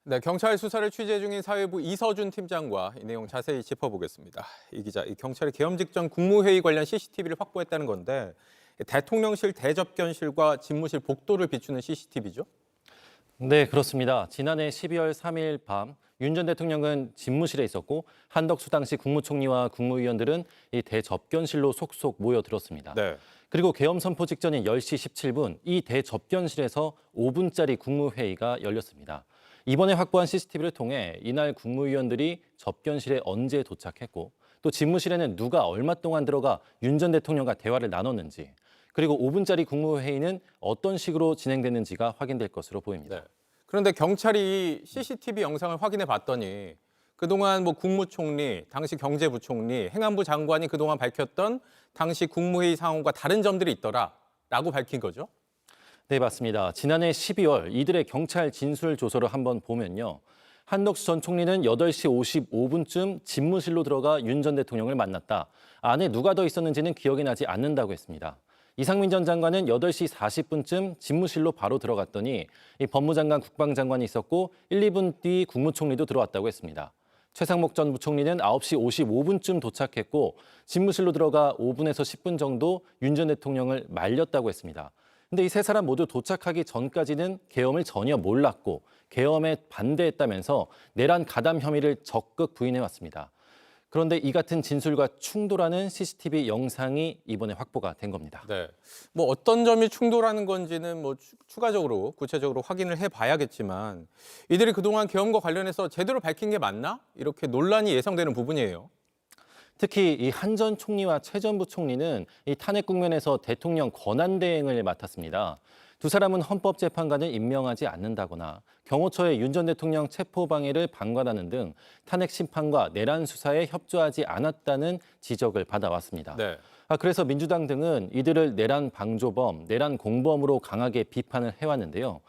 네, 경찰 수사를 취재 중인 사회부 이서준 팀장과 이 내용 자세히 짚어보겠습니다. 이 기자, 이 경찰이 계엄 직전 국무회의 관련 CCTV를 확보했다는 건데 대통령실 대접견실과 집무실 복도를 비추는 CCTV죠? 네, 그렇습니다. 지난해 12월 3일 밤 윤 전 대통령은 집무실에 있었고 한덕수 당시 국무총리와 국무위원들은 이 대접견실로 속속 모여들었습니다. 네. 그리고 계엄 선포 직전인 10시 17분 이 대접견실에서 5분짜리 국무회의가 열렸습니다. 이번에 확보한 CCTV를 통해 이날 국무위원들이 접견실에 언제 도착했고 또 집무실에는 누가 얼마 동안 들어가 윤 전 대통령과 대화를 나눴는지 그리고 5분짜리 국무회의는 어떤 식으로 진행됐는지가 확인될 것으로 보입니다. 네. 그런데 경찰이 CCTV 영상을 확인해 봤더니 그동안 국무총리, 당시 경제부총리, 행안부 장관이 그동안 밝혔던 당시 국무회의 상황과 다른 점들이 있더라라고 밝힌 거죠? 네, 맞습니다. 지난해 12월 이들의 경찰 진술 조서를 한번 보면요. 한덕수 전 총리는 8시 55분쯤 집무실로 들어가 윤 전 대통령을 만났다. 안에 누가 더 있었는지는 기억이 나지 않는다고 했습니다. 이상민 전 장관은 8시 40분쯤 집무실로 바로 들어갔더니 이 법무장관, 국방장관이 있었고 1, 2분 뒤 국무총리도 들어왔다고 했습니다. 최상목 전 부총리는 9시 55분쯤 도착했고 집무실로 들어가 5분에서 10분 정도 윤 전 대통령을 말렸다고 했습니다. 근데 이 세 사람 모두 도착하기 전까지는 계엄을 전혀 몰랐고 계엄에 반대했다면서 내란 가담 혐의를 적극 부인해왔습니다. 그런데 이 같은 진술과 충돌하는 CCTV 영상이 이번에 확보가 된 겁니다. 네. 어떤 점이 충돌하는 건지는 추가적으로 구체적으로 확인을 해봐야겠지만 이들이 그동안 계엄과 관련해서 제대로 밝힌 게 맞나? 이렇게 논란이 예상되는 부분이에요. 특히 이 한 전 총리와 최 전 부총리는 이 탄핵 국면에서 대통령 권한 대행을 맡았습니다. 두 사람은 헌법재판관을 임명하지 않는다거나 경호처에 윤 전 대통령 체포 방해를 방관하는 등 탄핵 심판과 내란 수사에 협조하지 않았다는 지적을 받아왔습니다. 네. 그래서 민주당 등은 이들을 내란 방조범, 내란 공범으로 강하게 비판을 해왔는데요.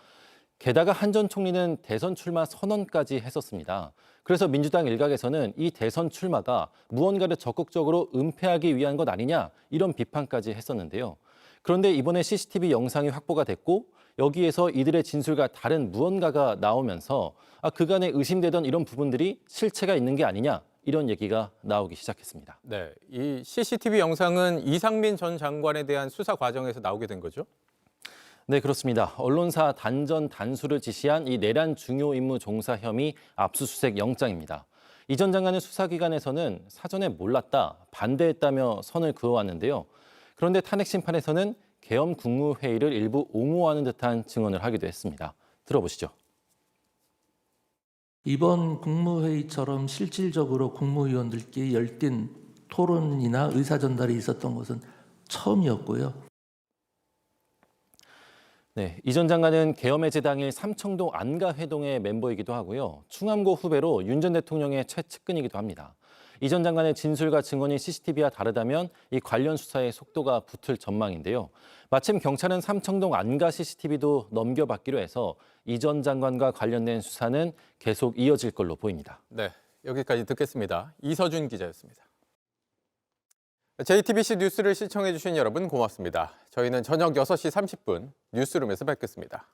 게다가 한 전 총리는 대선 출마 선언까지 했었습니다. 그래서 민주당 일각에서는 이 대선 출마가 무언가를 적극적으로 은폐하기 위한 것 아니냐 이런 비판까지 했었는데요. 그런데 이번에 CCTV 영상이 확보가 됐고 여기에서 이들의 진술과 다른 무언가가 나오면서 그간에 의심되던 이런 부분들이 실체가 있는 게 아니냐 이런 얘기가 나오기 시작했습니다. 네. 이 CCTV 영상은 이상민 전 장관에 대한 수사 과정에서 나오게 된 거죠? 네, 그렇습니다. 언론사 단전 단수를 지시한 이 내란 중요 임무 종사 혐의 압수수색 영장입니다. 이 전 장관은 수사기관에서는 사전에 몰랐다, 반대했다며 선을 그어왔는데요. 그런데 탄핵 심판에서는 계엄 국무회의를 일부 옹호하는 듯한 증언을 하기도 했습니다. 들어보시죠. 이번 국무회의처럼 실질적으로 국무위원들끼리 열띤 토론이나 의사전달이 있었던 것은 처음이었고요. 네, 이 전 장관은 계엄 해제 당일 삼청동 안가회동의 멤버이기도 하고요. 충암고 후배로 윤 전 대통령의 최측근이기도 합니다. 이 전 장관의 진술과 증언이 CCTV와 다르다면 이 관련 수사의 속도가 붙을 전망인데요. 마침 경찰은 삼청동 안가 CCTV도 넘겨받기로 해서 이 전 장관과 관련된 수사는 계속 이어질 걸로 보입니다. 네. 여기까지 듣겠습니다. 이서준 기자였습니다. JTBC 뉴스를 시청해 주신 여러분 고맙습니다. 저희는 저녁 6시 30분 뉴스룸에서 뵙겠습니다.